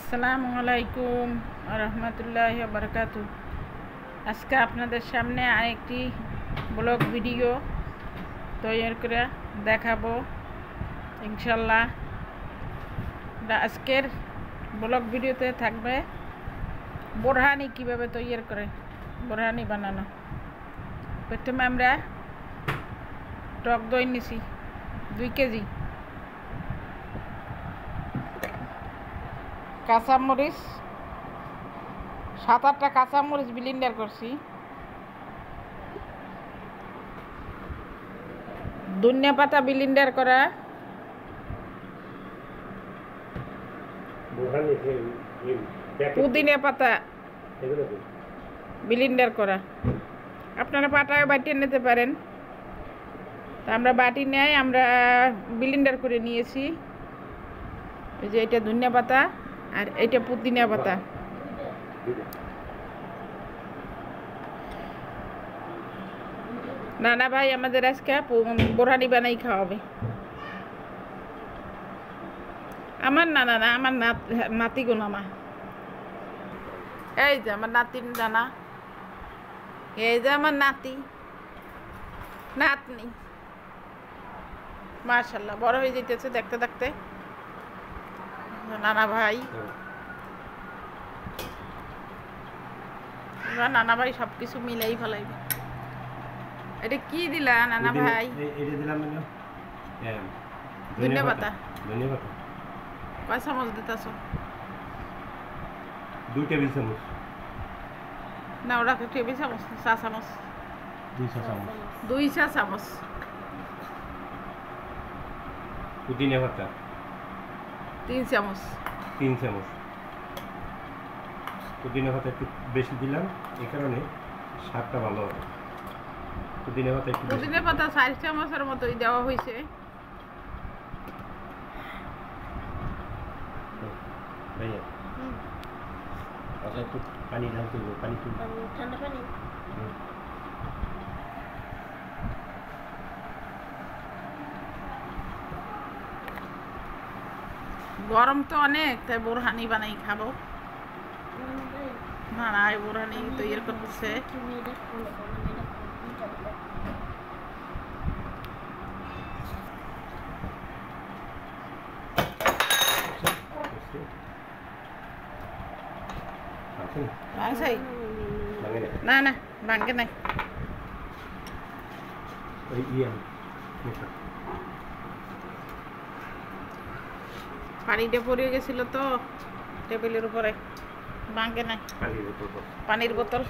আসসালামু আলাইকুম রহমতুল্লাহি ওয়া বারাকাতুহু। আজকে আপনাদের সামনে আরেকটি ব্লগ ভিডিও তৈরি করে দেখাবো ইনশাল্লাহ। আজকের ব্লগ ভিডিওতে থাকবে বোরহানি কিভাবে তৈরি করে, বোরহানি বানানো। প্রথমে আমরা টক দই নিছি 2 কেজি, কাঁচামরিচ 7-8টা কাঁচামরিচ ব্লেন্ডার করছি, ধনিয়া পাতা ব্লেন্ডার করা, পুদিনা পাতা ব্লেন্ডার করা। আপনারা পাটায় বাটিয়ে নিতে পারেন, তা আমরা বাটি নেয় আমরা ব্লেন্ডার করে নিয়েছি। এই যে এটা ধনিয়া পাতা আর এটা পুদিনা পাতা। নানা ভাই আমাদের আজকে বোরহানি বানাই খাওয়াবে। আমার নানা না, আমার নাতি গো নানা। এই যে আমার নাতিন জানা, এই যে আমার নাতি নাতনি মাশাআল্লাহ বড় হয়ে যেতেছে দেখতে দেখতে। নানা ভাই নানা ভাই সবকিছু মিলাই ফেলাইবে। এটা কি দিলা নানা ভাই? এটা দিলাম ধনিয়া পাতা। ধনিয়া পাতা কয় চামচ দিতেছ? 2 টেবিল চামচ। না ওরা টেবিল চামচ, 4 চামচ। 2 চামচ। 2 চামচ পুদিনা পাতা 3 চামচ। 3 চামচ। পুদিনা পাতা একটু বেশি দিলাম, এই কারণে স্বাদটা ভালো হবে। পুদিনা পাতা একটু পুদিনা পাতা 4 চামচের মতোই দেওয়া হয়েছে। ভাইয়া আচ্ছা একটু পানি ঢালতে হবে, পানি তুল, ঠান্ডা পানি। গরম তো অনেক, তাই বোরহানি বানাই খাবো। না না এই বোরহানি তৈরি করতেছে। না না ভাঙ্গে নাই। পানিটা পড়ে গেছিল তো টেবিলের উপরে, ভাঙ্গে নাই। পানির বোতল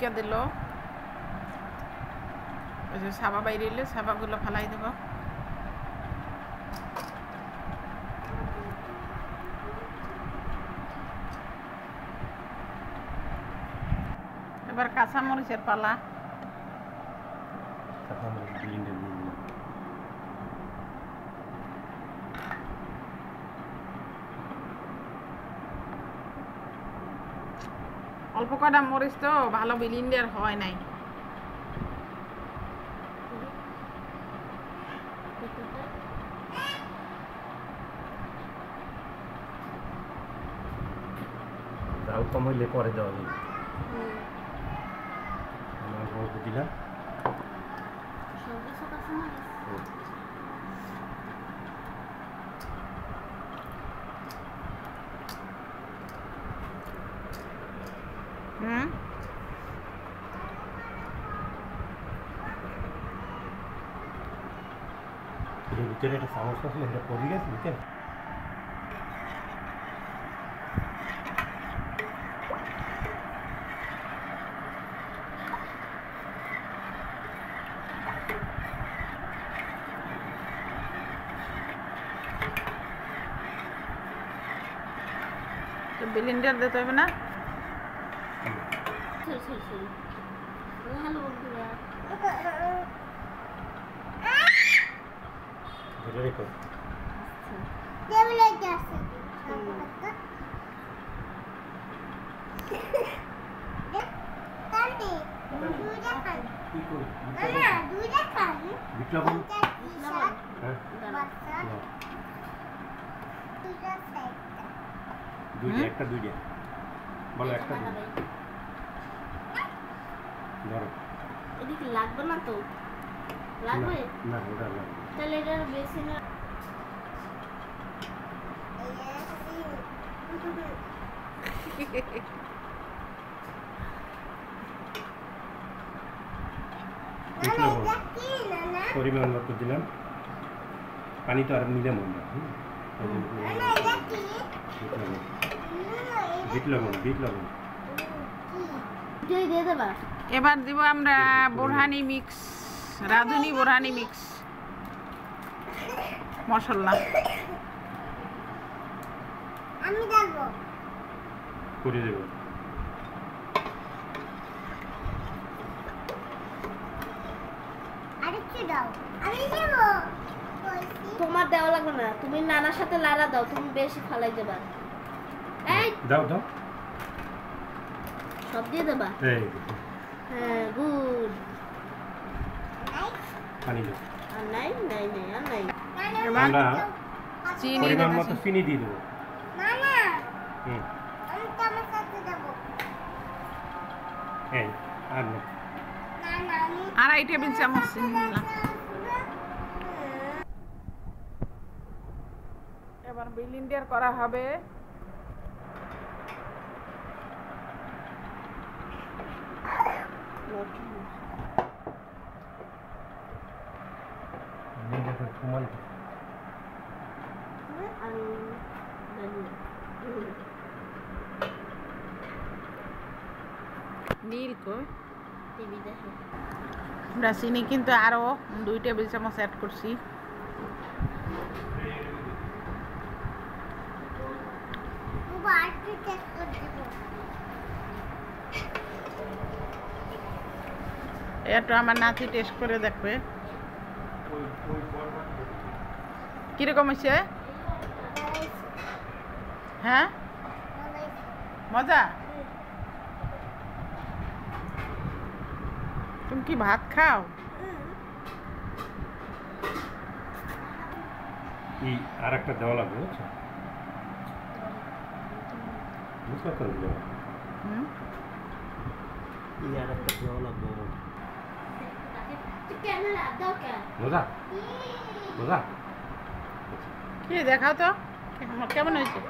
কে দিল? ওই যে সাবা বাইরে এলে সাবাগুলো ফেলাই দেব। এবার কাঁচামরিচের পালা। অল্প কটা মরিচ তো ভালো ব্লেন্ডার হয় নাই। জাল কম হইলে পরে দেওয়া যাবে। দিলাম ভিতরে একটা চামচ আছে, এটা পড়ে গেছে ভিতরে। ব্লেন্ডার দিতে হবে না? হ্যালো বন্ধুরা, কি করি বিট লবণ হ্যাঁ দুইটা একটা দুইটা বলো একটা ধরো এদিকে লাগবে না তো লাগবে না ওটা লাগবে তাহলে এটা বেশি না বিট লবণ পরিমাণ মতো দিলাম পানি তো আর নিলাম আমরা বিট লবণ দুই দিয়ে দেবা এবার দিব আমরা বোরহানি মিক্স, রাঁধুনি বোরহানি মিক্স মশলা। আমি দেখবো করে দেবো আরেকটু দাও আমি দেবো তোমার দেওয়া লাগবে না, তুমি নানার সাথে লাড়া দাও, তুমি বেশি ফালাই দেবা। এই দাও দাও সব দিয়ে দেবা। এই হ্যাঁ গুড। পানি দাও আর নাই নাই নাই আর নাই আমরা চিনি পরিমাণ মতো দিতেছি। চিনি দিয়ে দেবো মামা হুম আমি তোমার সাথে দেবো এই আর না না না আমি 2.5 টেবিল চামচ চিনি দিলাম। এবার ব্লেন্ডার করা হবে। সমান নীল কই টিভি দেখো। আমরা চিনি কিন্তু আরো 2 টেবিল চামচ অ্যাড করছি। বাবা আরেকটু টেস্ট করে দেবো। এটা আমার নাতি টেস্ট করে দেখবে কিরকম হয়েছে। হ্যাঁ মজা। তুমি কি ভাত খাও? এই আর একটা দেওয়া লাগবে বুঝছো বুঝতে পারছো হুম এই আর একটা দেওয়া লাগবে ক্যামেরা দাও কেন? মজা মজা কি দেখাও তো কেমন হয়েছে।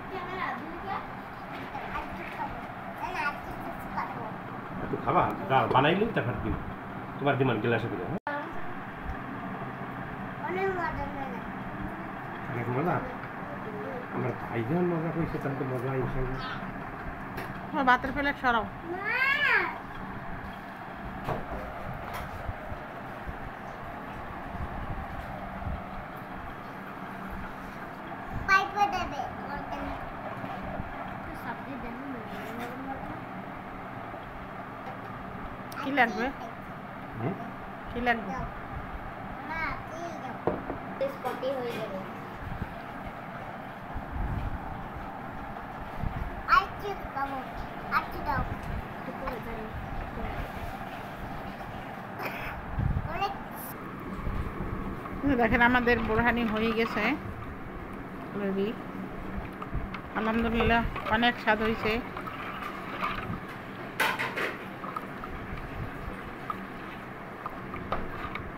ক্যামেরা দুইটা আজকে খাবো না আজকে কিছু খাবো। একটু খাবা দাও বানাইলে তারপর দিন তোমার দিমান গ্লাসে করে অনেক মজা লাগে। অনেক মজা আমার ভাই যখন মজা করেছে তাহলে তো মজা ইনশাল্লাহ ভাতের প্লেট সরাও। মা পাইপে দেবে সবজি দেবে কি লাগবে হুম কি লাগবে? না এই দাও স্পটি হয়ে যাবে। আচ্ছা খাবো আচ্ছা দাও অনেক দেখেন আমাদের বোরহানি হয়ে গেছে রেডি। আলহামদুলিল্লাহ অনেক স্বাদ হয়েছে।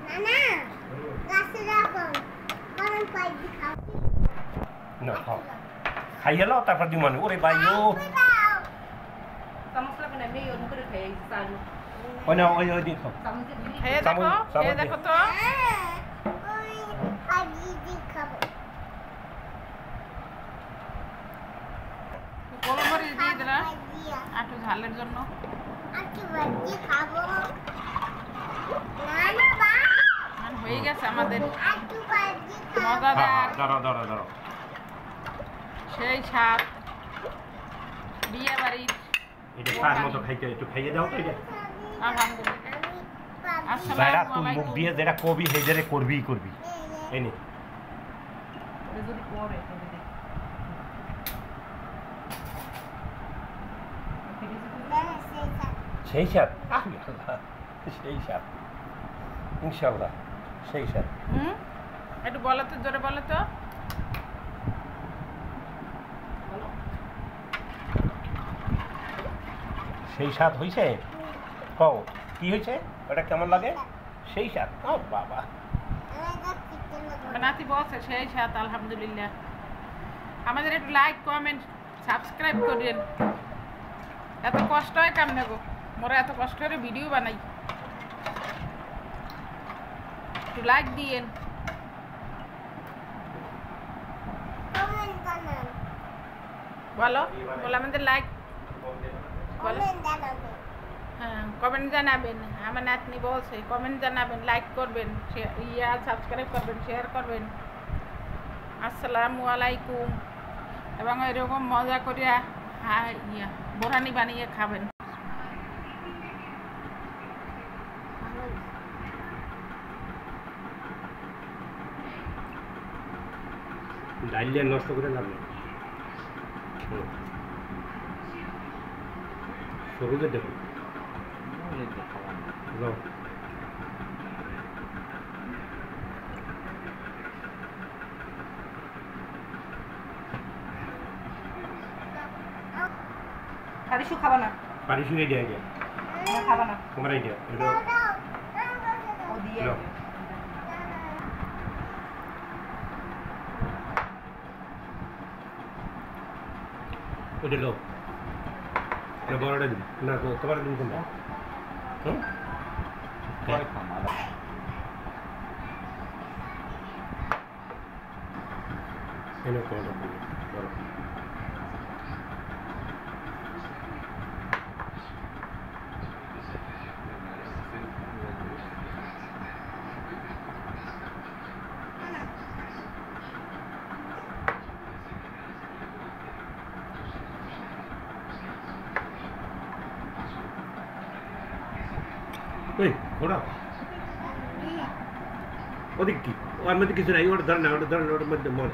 নানা গাছে রাখো কারণ পাইপ খাও না খাও খাই গেল তারপর দিমান ওরে ভাই ও দাও Kamu pula kena mayo nak kena kayak selalu. ওই না ওই দিন খাও Kamu tu beli. খেয়ে চামচ, দেখো চামচ খেয়ে দে। দেখো তো। ওই আজি দি খাবো গোলমরিচ দিয়ে দিলাম ভাজিয়া একটু ঝালের জন্য। আজকে ভাজি খাবো নানা বা আর হয়ে গেছে আমাদের আজকে ভাজি খাবো মজাদার দাঁড়াও দাঁড়াও দাঁড়াও সেই স্বাদ বিয়ে বাড়ির। এটা তার মতো খাইতে একটু খাইয়ে দাও তো এটা আলহামদুলিল্লাহ। আমি যারা আসসালামু তুই মুখ আলাইকুম। দিয়ে যেটা কবি সেই যেটা করবি এই নে Rezeki kore. ভাবি সেই স্বাদ সেই স্বাদ ইনশাল্লাহ সেই স্বাদ একটু বলো তো, জোরে বলো তো। সেই স্বাদ হয়েছে কও কি হয়েছে ওটা কেমন লাগে সেই স্বাদ ও বাবা নাতি বলছে সেই সাথ আলহামদুলিল্লাহ। আমাদের একটু লাইক কমেন্ট সাবস্ক্রাইব করেন। এত কষ্ট হয় কাম নেবো, মোরা এত কষ্ট করে ভিডিও বানাই, একটু লাইক দিয়েন। বলো বলো আমাদের লাইক বলো। হ্যাঁ কমেন্ট জানাবেন, আমার নাতনি বলছে কমেন্ট জানাবেন, লাইক করবেন, সাবস্ক্রাইব করবেন, শেয়ার করবেন। আসসালামু আলাইকুম। এবং এরকম মজা করিয়া বোরানি বানিয়ে খাবেন। ডাইলিয়া নষ্ট করে লাভ নেই। সবুজের দেখুন যাও পারিসু খাবা না, পারিসু আইডিয়া আইডিয়া খাবা না, তোমার আইডিয়া এটা ও দিয়ে নাও। ওটা লো এটা বড়টা দিন না তো তোমার দিন কোনটা হুম এনে কোনটা বড় এই ঘোড়া ওদিক কি ওর মধ্যে কিছু নাই ওটা ধর না ওটা ধর ওটার মধ্যে মর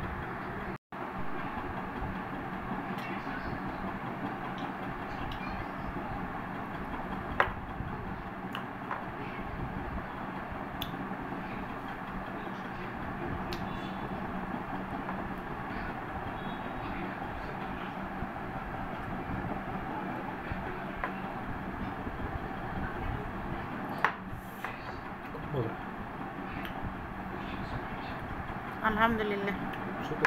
আলহামদুলিল্লাহ। ছোট